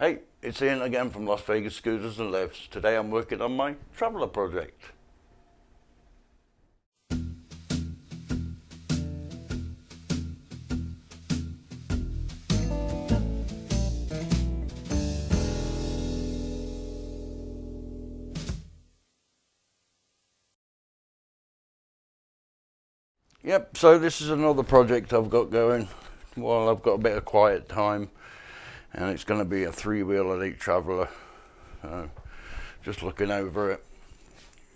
Hey, it's Ian again from Las Vegas Scooters and Lifts. Today I'm working on my Traveller project. Yep, so this is another project I've got going while I've got a bit of quiet time, and it's going to be a 3-wheel Elite Traveller. Just looking over it,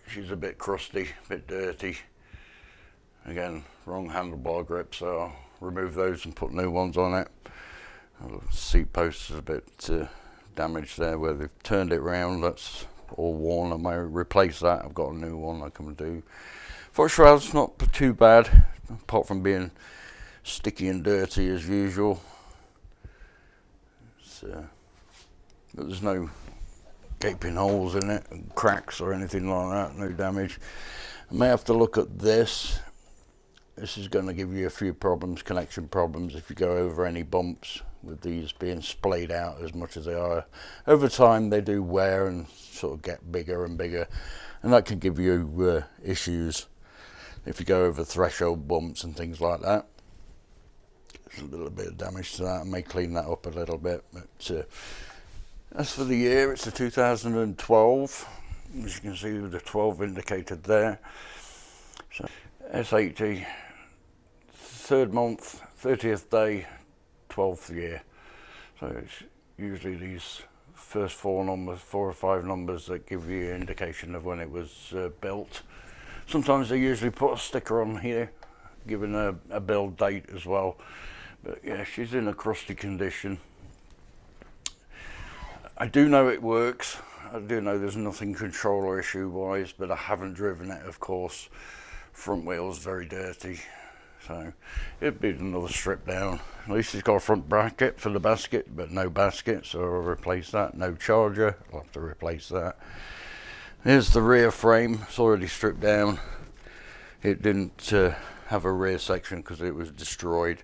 she's a bit crusty, a bit dirty. Again, wrong handlebar grip, so I'll remove those and put new ones on it. The seat post is a bit damaged there where they've turned it round. That's all worn. I may replace that. I've got a new one I can do. Foot shroud's not too bad, apart from being sticky and dirty as usual. But there's no gaping holes in it, and cracks or anything like that, no damage. I may have to look at this. This is going to give you a few problems, connection problems, if you go over any bumps with these being splayed out as much as they are. Over time they do wear and sort of get bigger and bigger, and that can give you issues if you go over threshold bumps and things like that. There's a little bit of damage to that. I may clean that up a little bit, but as for the year, it's a 2012, as you can see with the 12 indicated there. So S80, 3rd month, 30th day, 12th year. So it's usually these first 4 or 5 numbers that give you an indication of when it was built. Sometimes they usually put a sticker on here giving a build date as well. But yeah, she's in a crusty condition. I do know it works. I do know there's nothing controller issue wise, but I haven't driven it, of course. Front wheel's very dirty, so it'd be another strip down. At least it's got a front bracket for the basket, but no basket, so I'll replace that. No charger, I'll have to replace that. Here's the rear frame. It's already stripped down. It didn't have a rear section because it was destroyed.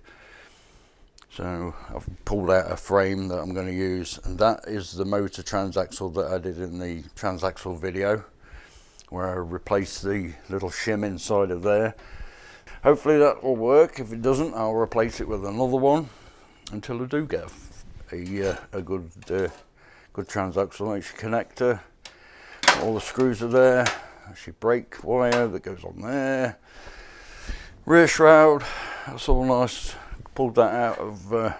So I've pulled out a frame that I'm going to use, and that is the motor transaxle that I did in the Transaxle video, where I replaced the little shim inside of there. Hopefully that will work. If it doesn't, I'll replace it with another one until I do get a good transaxle. That's your connector. All the screws are there. That's your brake wire that goes on there. Rear shroud, that's all nice. Pulled that out of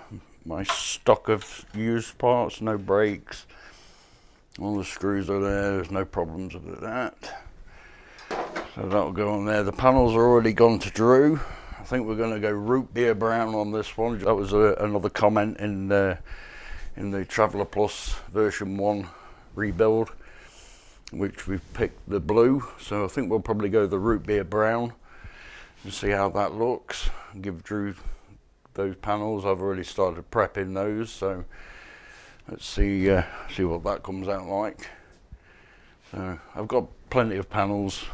my stock of used parts, no brakes. All the screws are there, there's no problems with that. So that'll go on there. The panels are already gone to Drew. I think we're going to go root beer brown on this one. That was another comment in the Traveller Plus version 1 rebuild, which we've picked the blue. So I think we'll probably go the root beer brown and see how that looks. Give Drew those panels. I've already started prepping those, so let's see what that comes out like. So I've got plenty of panels.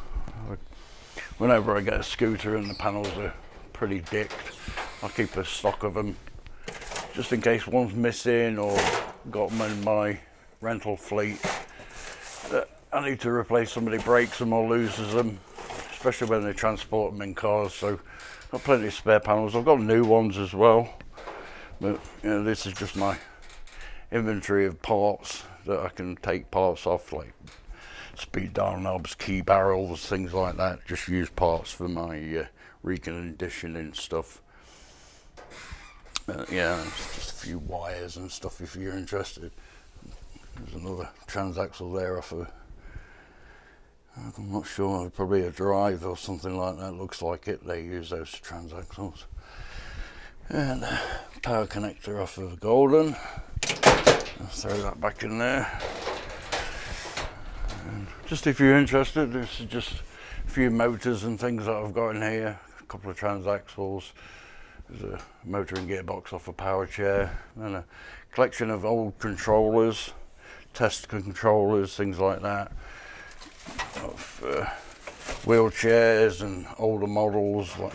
Whenever I get a scooter and the panels are pretty dicked, I'll keep a stock of them just in case one's missing, or got them in my rental fleet that I need to replace. Somebody breaks them or loses them, especially when they transport them in cars. So got plenty of spare panels. I've got new ones as well, but you know, this is just my inventory of parts that I can take parts off, like speed dial knobs, key barrels, things like that. Just use parts for my reconditioning stuff. Yeah, it's just a few wires and stuff if you're interested. There's another transaxle there off of, I'm not sure, probably a drive or something like that. Looks like it. They use those transaxles. And power connector off of Golden. I'll throw that back in there. And just if you're interested, this is just a few motors and things that I've got in here. A couple of transaxles. There's a motor and gearbox off a power chair, and a collection of old controllers, test controllers, things like that. Of wheelchairs and older models like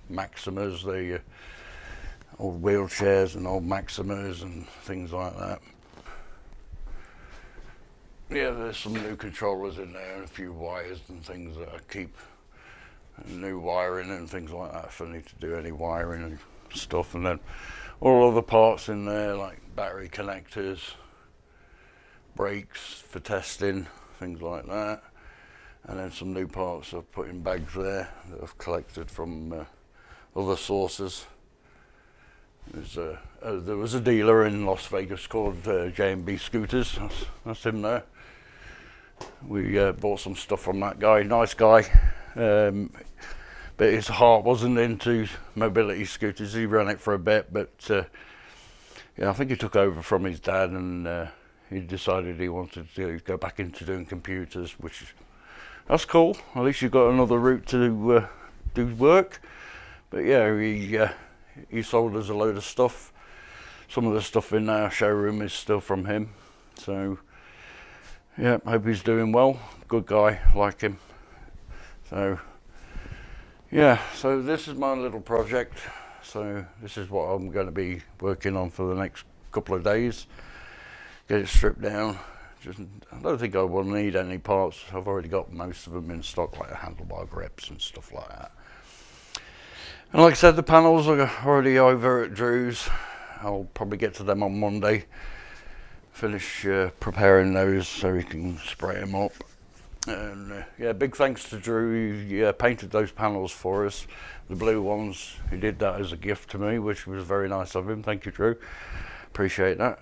Maximas, the old wheelchairs and old Maximas and things like that. yeah, there's some new controllers in there and a few wires and things that I keep. And new wiring and things like that if I need to do any wiring and stuff. And then all other parts in there like battery connectors, brakes for testing, things like that. And then some new parts I've put in bags there that I've collected from other sources. There was a dealer in Las Vegas called J&B Scooters. That's him there. We bought some stuff from that guy. Nice guy. But his heart wasn't into mobility scooters. He ran it for a bit, but yeah, I think he took over from his dad, and he decided he wanted to go back into doing computers, which that's cool. At least you've got another route to do work. But yeah, he sold us a load of stuff. Some of the stuff in our showroom is still from him. So yeah, hope he's doing well. Good guy, like him. So yeah, so this is my little project. So this is what I'm going to be working on for the next couple of days. Get it stripped down. I don't think I will need any parts. I've already got most of them in stock, like the handlebar grips and stuff like that. And like I said, the panels are already over at Drew's. I'll probably get to them on Monday. Finish preparing those so he can spray them up. And yeah, big thanks to Drew. He painted those panels for us, the blue ones. He did that as a gift to me, which was very nice of him. Thank you, Drew. Appreciate that.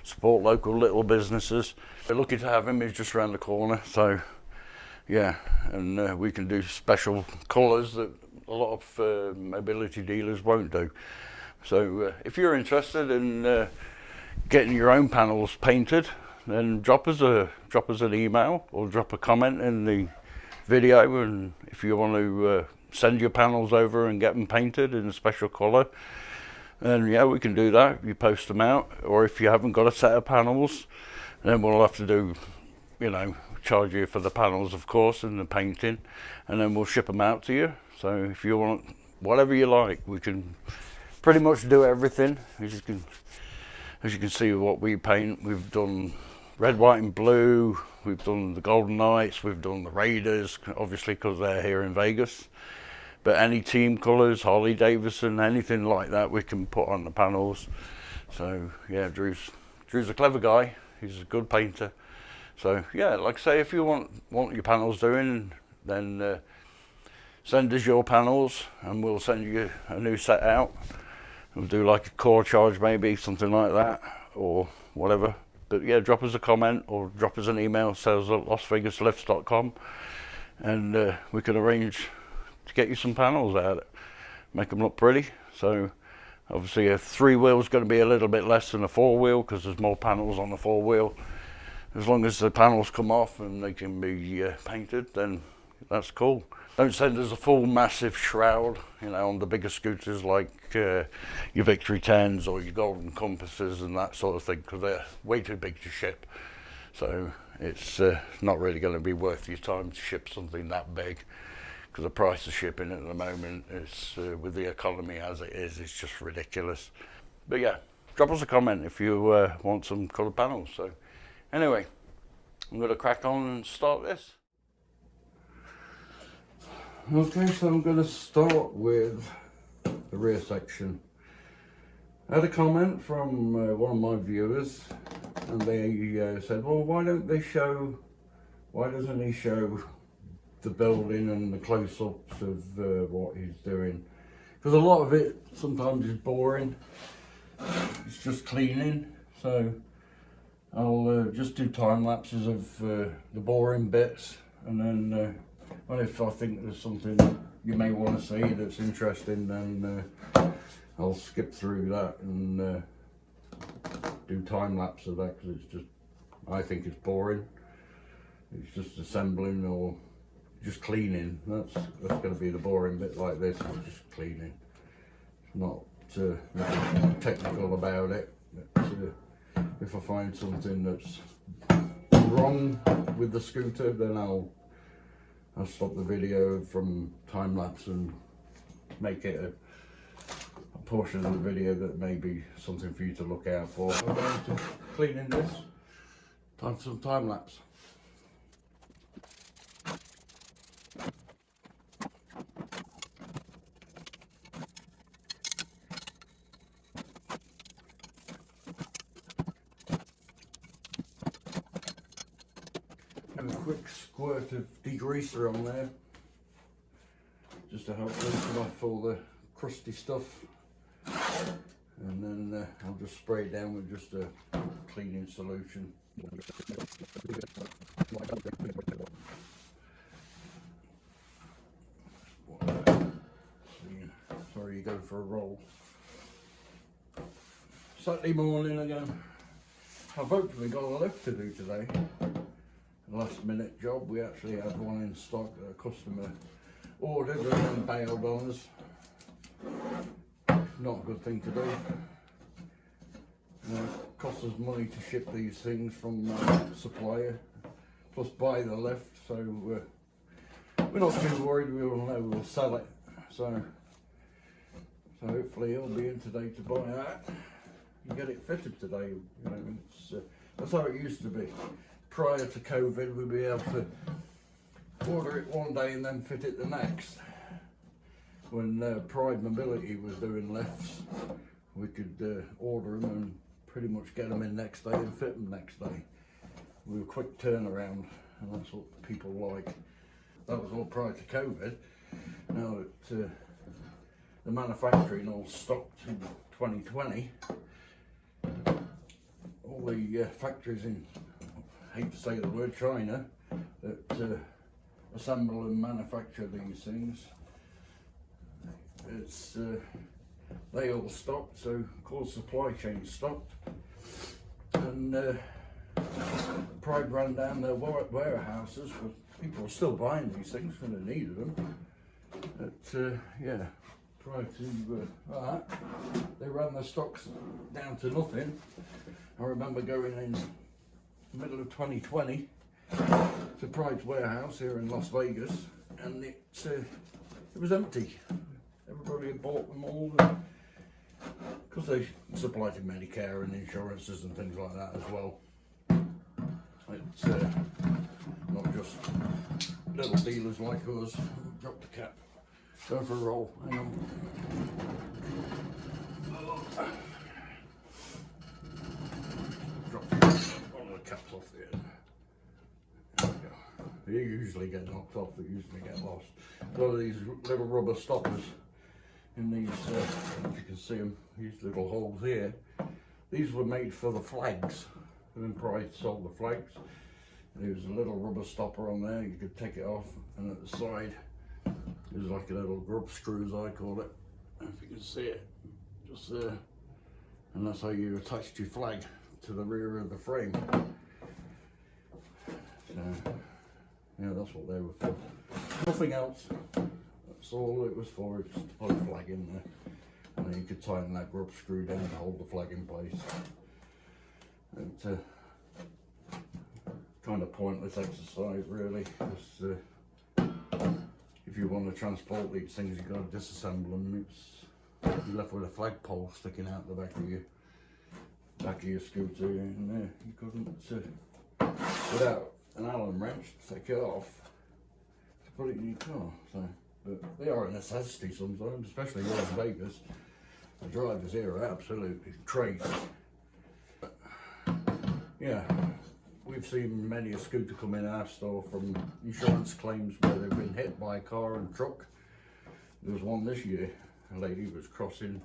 Support local little businesses. We're lucky to have him. He's just around the corner. So yeah, and we can do special colours that a lot of mobility dealers won't do. So if you're interested in getting your own panels painted, then drop us an email or drop a comment in the video. And if you want to send your panels over and get them painted in a special colour, then yeah, we can do that. You post them out, or if you haven't got a set of panels, then we'll have to do, charge you for the panels, of course, and the painting, and then we'll ship them out to you. So if you want whatever you like, we can pretty much do everything. As you can see what we paint, we've done red, white and blue, we've done the Golden Knights, we've done the Raiders, obviously because they're here in Vegas. But any team colours, Harley Davidson, anything like that, we can put on the panels. So yeah, Drew's a clever guy. He's a good painter. So yeah, like I say, if you want your panels doing, then send us your panels and we'll send you a new set out. We'll do like a core charge maybe, something like that, or whatever. But yeah, drop us a comment or drop us an email, sales@lasvegaslifts.com, and we can arrange to get you some panels out, make them look pretty. So obviously a 3-wheel is going to be a little bit less than a 4-wheel because there's more panels on the 4-wheel. As long as the panels come off and they can be painted, then that's cool. Don't send us a full massive shroud, on the bigger scooters like your Victory 10s or your Golden Compasses and that sort of thing, because they're way too big to ship. So it's not really going to be worth your time to ship something that big, because the price of shipping at the moment is, with the economy as it is, it's just ridiculous. But yeah, drop us a comment if you want some coloured panels. So anyway, I'm going to crack on and start this. Okay, so I'm going to start with the rear section. I had a comment from one of my viewers, and they said, well, why doesn't he show the building and the close-ups of what he's doing? Because a lot of it sometimes is boring. It's just cleaning. So I'll just do time lapses of the boring bits, and then if I think there's something you may want to see that's interesting, then I'll skip through that and do time lapse of that, because I think it's boring. It's just assembling or just cleaning. That's going to be the boring bit. Like this is just cleaning. It's not nothing technical about it. But if I find something that's wrong with the scooter, then I'll stop the video from time lapse and make it a portion of the video that may be something for you to look out for. I'm going to cleaning this Time for some time lapse. And a quick squirt of degreaser on there, just to help loosen off all the crusty stuff. And then I'll just spray it down with just a cleaning solution. Sorry, you go for a roll. Saturday morning again. I've hopefully got a lift to do today. Last minute job. We actually had one in stock that a customer ordered and then bailed on us. Not a good thing to do. It costs us money to ship these things from supplier, plus buy the lift, so we're not too worried. We will know we'll sell it. So hopefully he'll be in today to buy that and get it fitted today. You know, that's how it used to be. Prior to COVID, we'd be able to order it one day and then fit it the next. When Pride Mobility was doing lifts, we could order them and pretty much get them in next day and fit them next day. We were quick turnaround, and that's what people like. That was all prior to COVID. Now that the manufacturing all stopped in 2020, all the factories in, I hate to say the word, China, that assemble and manufacture these things, they all stopped, so of course supply chain stopped, and Pride ran down their warehouses, but people were still buying these things when they needed them. But yeah, prior to that, they ran their stocks down to nothing. I remember going in the middle of 2020 to Pride's warehouse here in Las Vegas, and it was empty. Everybody had bought them all, because they supply to Medicare and insurances and things like that as well. It's not just little dealers like us. Drop the cap. Go for a roll. Hang on. Drop one of the caps off the end. There we go. They usually get knocked off, they usually get lost. A lot of these little rubber stoppers in these, if you can see them, these little holes here, these were made for the flags. When Pride sold the flags, there was a little rubber stopper on there, you could take it off, and at the side there's like a little grub screw, as I call it, if you can see it, just there, and that's how you attached your flag to the rear of the frame. So yeah, that's what they were for. Nothing else. That's all it was for, just to put a flag in there. And then you could tighten that grub screw down to hold the flag in place. It's kind of pointless exercise, really. Because if you want to transport these things, you've got to disassemble them. You're left with a flagpole sticking out the back of your scooter, and you couldn't, without an Allen wrench, to take it off to put it in your car. So, but they are a necessity sometimes, especially in Las Vegas. The drivers here are absolutely crazy. But, yeah, we've seen many a scooter come in our store from insurance claims where they've been hit by a car and truck. There was one this year. A lady was crossing,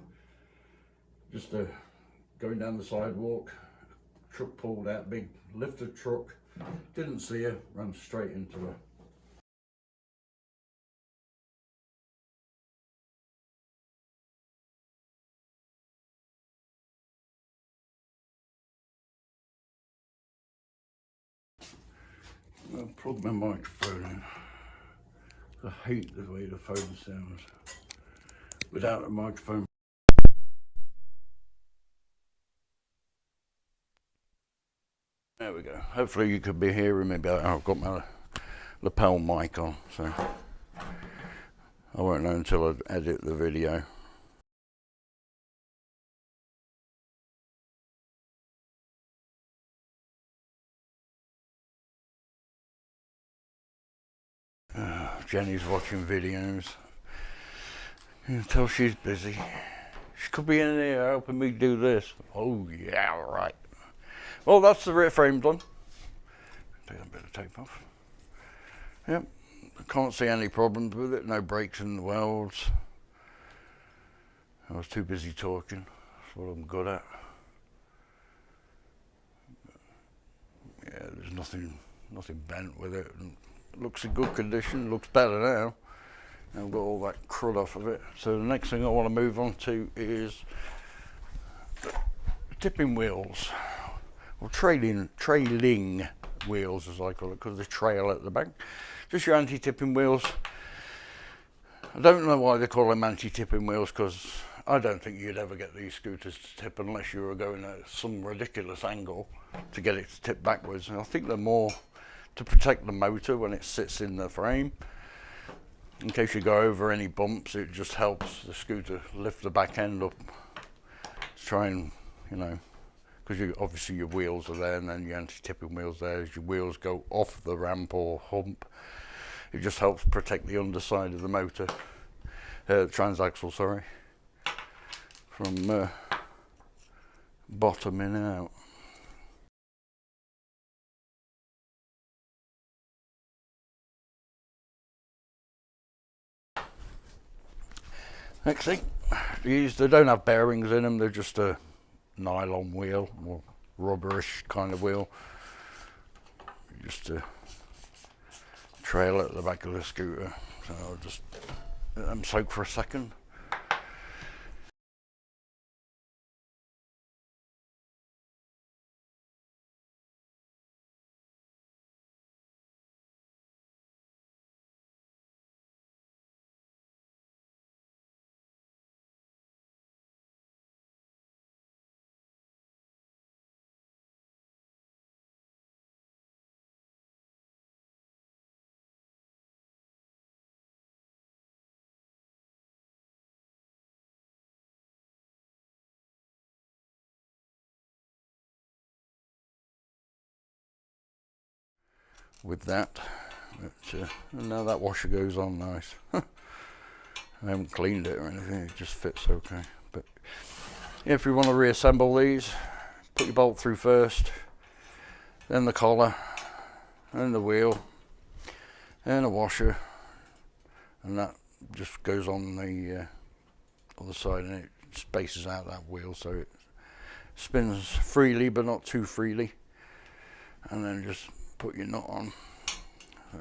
just going down the sidewalk. A truck pulled out, big lifted truck. Didn't see her, ran straight into her. I'll plug my microphone in. I hate the way the phone sounds without a microphone. There we go. Hopefully you could be hearing me better. I've got my lapel mic on, so I won't know until I edit the video. Jenny's watching videos. You can tell she's busy. She could be in here helping me do this. Oh yeah, right. Well, that's the rear frame done. Take a bit of tape off. Yep, I can't see any problems with it. No breaks in the welds. I was too busy talking. That's what I'm good at. Yeah, there's nothing bent with it. And it looks in good condition. Looks better now. I've got all that crud off of it. So the next thing I want to move on to is tipping wheels, or trailing wheels as I call it, because there's trail at the back. Just your anti-tipping wheels. I don't know why they call them anti-tipping wheels, because I don't think you'd ever get these scooters to tip unless you were going at some ridiculous angle to get it to tip backwards. And I think they're more to protect the motor when it sits in the frame. In case you go over any bumps, it just helps the scooter lift the back end up to try and, you know, because obviously your wheels are there, and then your anti-tipping wheels there. As your wheels go off the ramp or hump, it just helps protect the underside of the motor, transaxle, sorry, from bottoming out. Next thing, these, they don't have bearings in them, they're just a nylon wheel, or rubberish kind of wheel, just to trail at the back of the scooter. So I'll just let them soak for a second. With that, and now that washer goes on nice. I haven't cleaned it or anything, it just fits okay. But if you want to reassemble these, put your bolt through first, then the collar, and the wheel, and a washer, and that just goes on the other side, and it spaces out that wheel so it spins freely but not too freely. And then just put your nut on, so,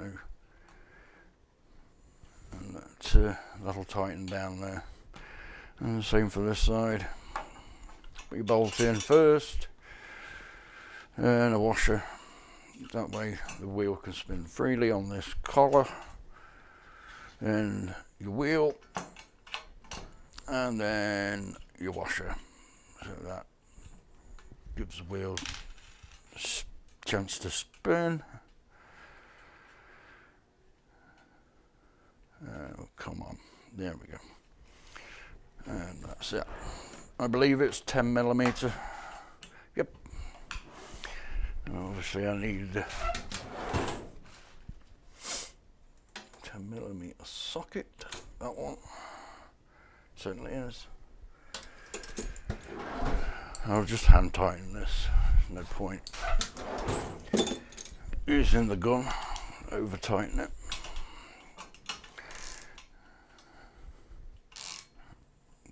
and that'll tighten down there. And the same for this side. Put your bolt in first, and a washer. That way the wheel can spin freely on this collar, and your wheel, and then your washer. So that gives the wheel chance to spin. Oh, come on, there we go. And that's it. I believe it's 10mm. Yep. Obviously I need 10mm socket. That one certainly is. I'll just hand tighten this. No point using the gun, over tighten it.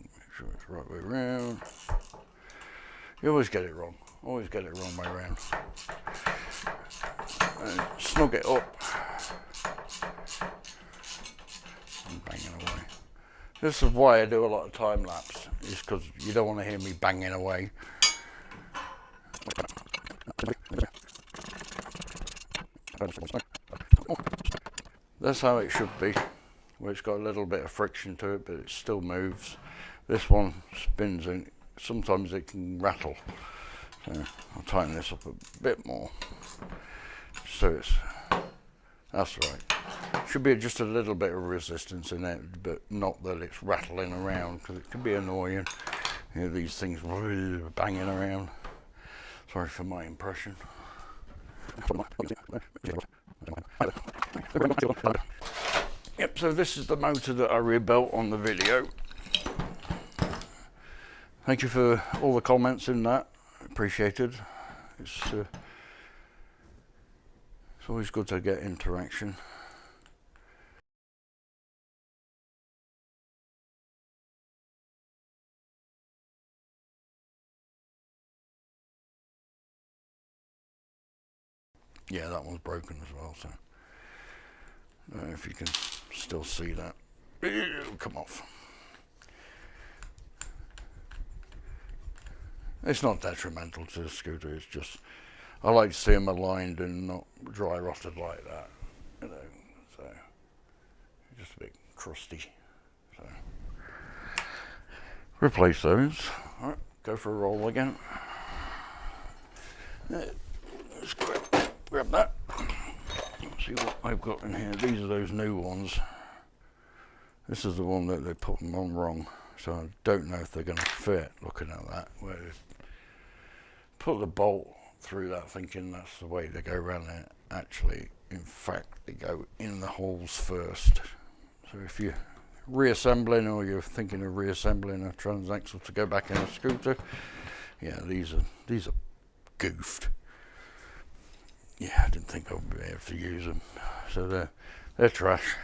Make sure it's the right way around. You always get it wrong. Always get it wrong way around. And snug it up. And banging away. This is why I do a lot of time lapse, is because you don't want to hear me banging away. That's how it should be, where it's got a little bit of friction to it, but it still moves. This one spins and sometimes it can rattle. So I'll tighten this up a bit more. So that's right. Should be just a little bit of resistance in it, but not that it's rattling around, because it can be annoying. You know, these things banging around. Sorry for my impression. Yep, so this is the motor that I rebuilt on the video. Thank you for all the comments in that, appreciated. It's always good to get interaction. Yeah, that one's broken as well, so I don't know if you can still see that. It'll come off. It's not detrimental to the scooter, it's just I like to see them aligned and not dry rotted like that, you know, so just a bit crusty. So replace those. All right, go for a roll again. Let's grab that. See what I've got in here. These are those new ones. This is the one that they put them on wrong, so I don't know if they're going to fit. Looking at that, where they put the bolt through that thinking that's the way they go around it. Actually, in fact, they go in the holes first. So if you're reassembling or you're thinking of reassembling a Transaxle to go back in a scooter, yeah, these are goofed. Yeah, I didn't think I would be able to use them, so they're trash.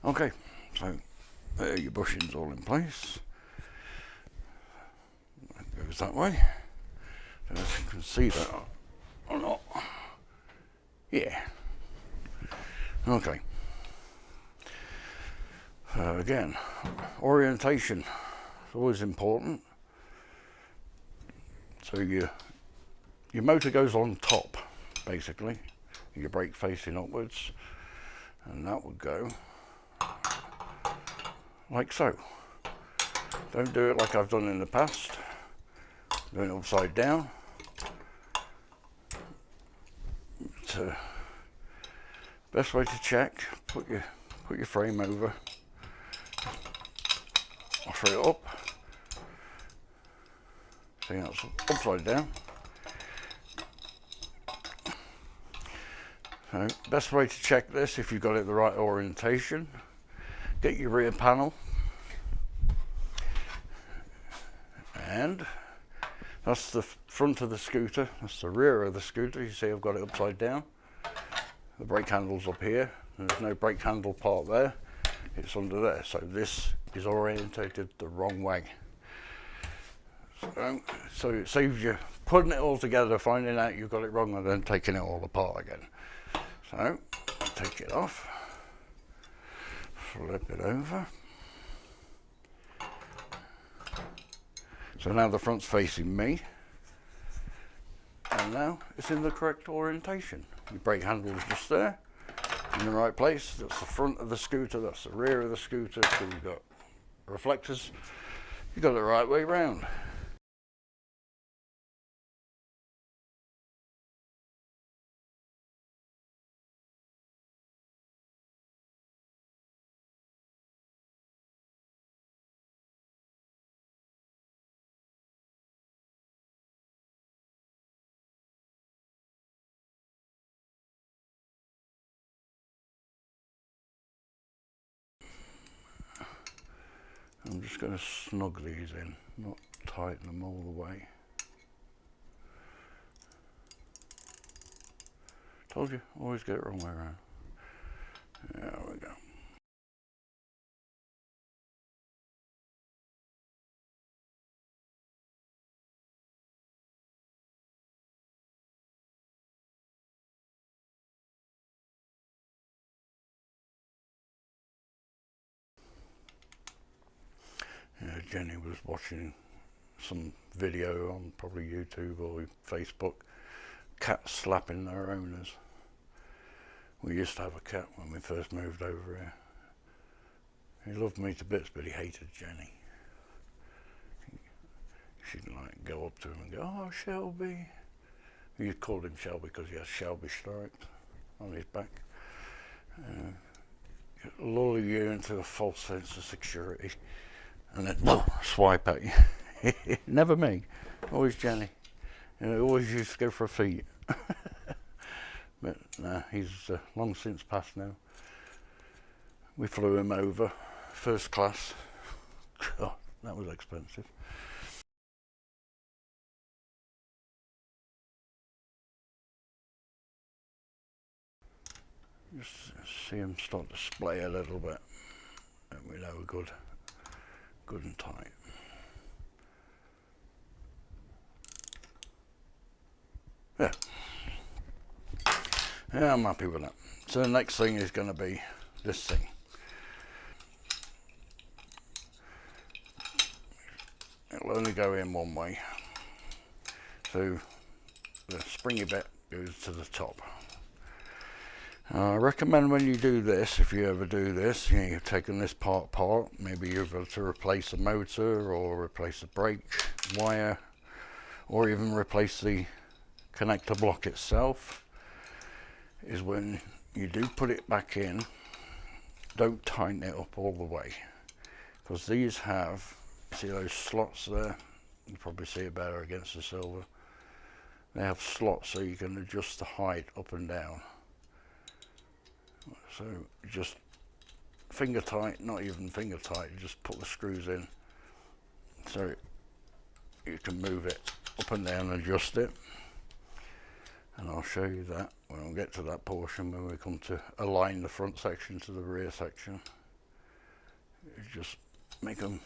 Okay, so there your bushing's all in place. It goes that way. So if you can see that or not. Yeah. Okay. Again, orientation is always important. So your motor goes on top, basically. Your brake facing upwards, and that would go like so. Don't do it like I've done in the past. Do it upside down. But, best way to check: put your frame over, offer it up. See, that's upside down. So, best way to check this, if you've got it the right orientation, get your rear panel, and that's the front of the scooter, that's the rear of the scooter. You see I've got it upside down. The brake handle's up here, and there's no brake handle part there, it's under there. So this is orientated the wrong way. So it saves you putting it all together, finding out you've got it wrong, and then taking it all apart again. So take it off, flip it over. So now the front's facing me, and now it's in the correct orientation. Your brake handle is just there, in the right place. That's the front of the scooter, that's the rear of the scooter. So you've got reflectors, you've got it the right way round. I'm just going to snug these in, not tighten them all the way. Told you, always get it wrong way around. There we go. Yeah, Jenny was watching some video on probably YouTube or Facebook, cats slapping their owners. We used to have a cat when we first moved over here. He loved me to bits, but he hated Jenny. She'd like go up to him and go, "Oh, Shelby." You called him Shelby because he has Shelby stripes on his back. Lull you into a false sense of security and then swipe at you. Never me, always Jenny. Always used to go for a feed. But nah, he's long since passed now. We flew him over, first class. God, that was expensive. Just see him start to splay a little bit, and we know we're good and tight. Yeah. Yeah, I'm happy with that. So the next thing is going to be this thing. It'll only go in one way. So the springy bit goes to the top. I recommend when you do this, if you ever do this, you've taken this part apart, maybe you've got to replace a motor or replace a brake wire or even replace the connector block itself, is when you do put it back in, don't tighten it up all the way, because these have, see those slots there, you probably see it better against the silver, they have slots so you can adjust the height up and down. So just finger tight, not even finger tight, just put the screws in so you can move it up and down and adjust it. And I'll show you that when we get to that portion, when we come to align the front section to the rear section. You just make them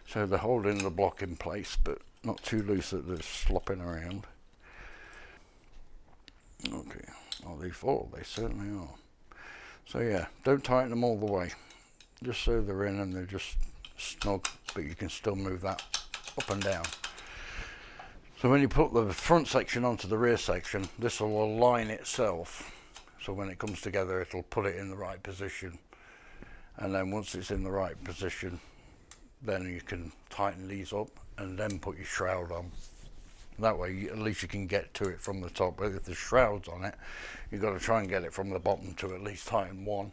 so they're holding the block in place but not too loose that they're slopping around. Okay, are they full? They certainly are. So yeah, don't tighten them all the way, just so they're in and they're just snug, but you can still move that up and down. So when you put the front section onto the rear section, this will align itself, so when it comes together it'll put it in the right position, and then once it's in the right position, then you can tighten these up and then put your shroud on. That way at least you can get to it from the top. But if the shroud's on it, you've got to try and get it from the bottom to at least tighten one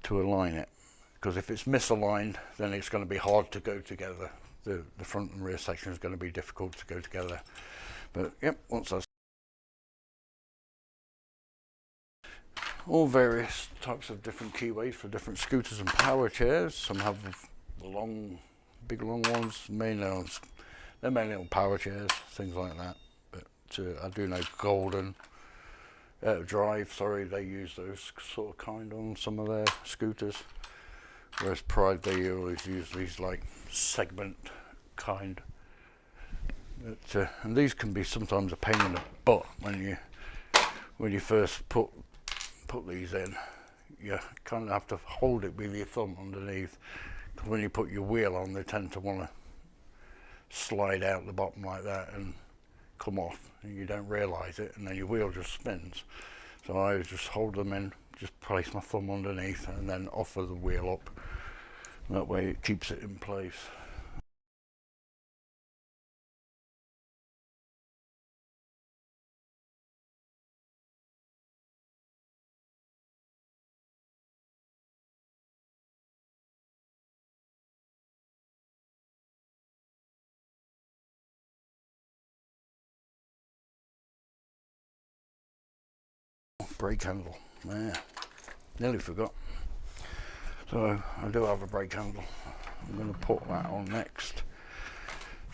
to align it, because if it's misaligned then it's going to be hard to go together. The front and rear section is going to be difficult to go together. But yep, once that's all various types of different keyways for different scooters and power chairs. Some have the long, big long ones, they're mainly on power chairs, things like that. But I do know Golden Drive, sorry, they use those sort of kind on some of their scooters. Whereas Pride, they always use these like segment kind. But, and these can be sometimes a pain in the butt when you first put these in. You kind of have to hold it with your thumb underneath, because when you put your wheel on, they tend to want to slide out the bottom like that and come off, and you don't realise it, and then your wheel just spins. So I just hold them in, just place my thumb underneath and then offer the wheel up. That way it keeps it in place. Brake handle, yeah, nearly forgot. So I do have a brake handle. I'm going to put that on next.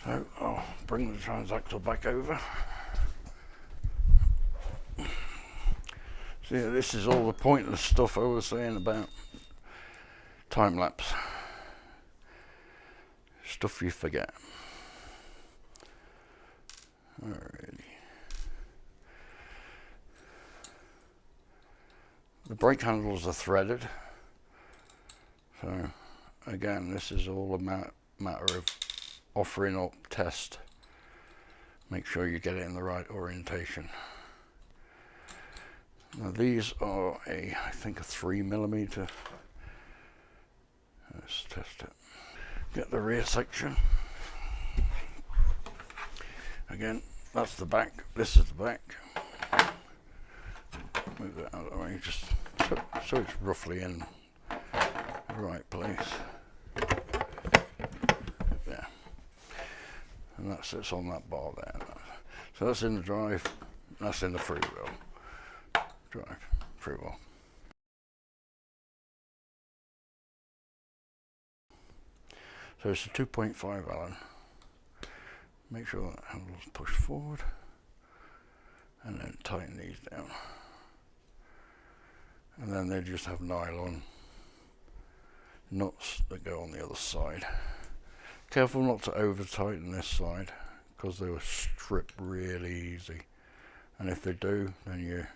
So I'll bring the Transaxle back over. See, this is all the pointless stuff I was saying about time lapse. Stuff you forget. Alrighty. The brake handles are threaded. So again, this is all a matter of offering up test. Make sure you get it in the right orientation. Now these are I think a 3mm. Let's test it. Get the rear section. Again, that's the back. This is the back. Move that out of the way, just so it's roughly in the right place. Yeah, and that sits on that bar there. So that's in the drive. That's in the freewheel. Drive, freewheel. So it's a 2.5 Allen. Make sure that handle's pushed forward, and then tighten these down. And then they just have nylon nuts that go on the other side. Careful not to over tighten this side, because they will strip really easy. And if they do, then you're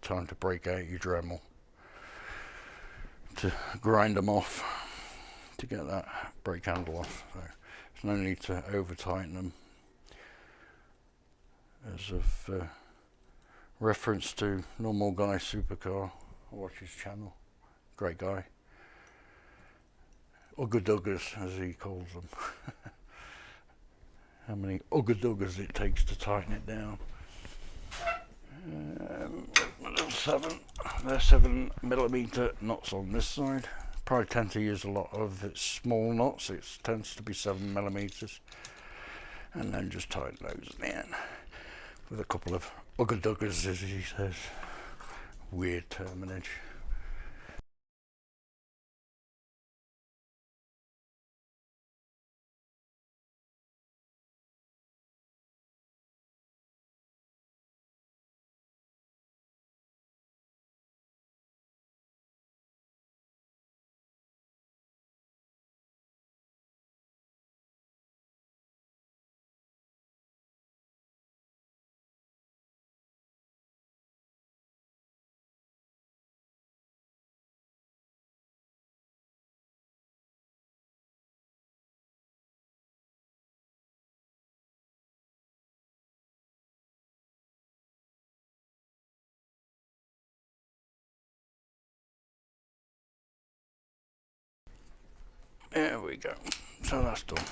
time to break out your Dremel to grind them off to get that brake handle off. So there's no need to over tighten them. As of reference to Normal Guy Supercar, I watch his channel, great guy. Ugga duggers, as he calls them. How many ugga duggers it takes to tighten it down. There's 7mm knots on this side. Probably tend to use a lot of its small knots. It tends to be 7mm, and then just tighten those in with a couple of ugga duggers, as he says. Weird terminage. There we go. So that's done.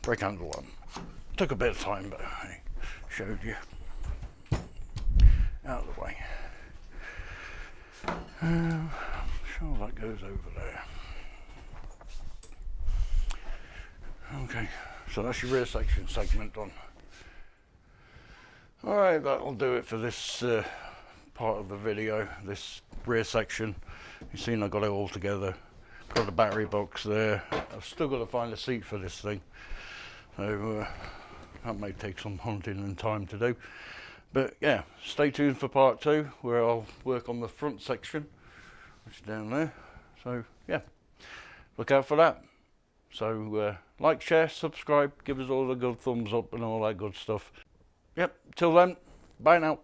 Brake handle on. Took a bit of time, but I showed you. Out of the way. I'm sure that goes over there. Okay, so that's your rear section segment done. Alright, that'll do it for this part of the video, this rear section. You've seen I got it all together. Got the battery box there. I've still got to find a seat for this thing, so that may take some hunting and time to do. But yeah, stay tuned for part 2, where I'll work on the front section, which is down there. So yeah, look out for that. So like, share, subscribe, give us all a good thumbs up and all that good stuff. Yep, till then, bye now.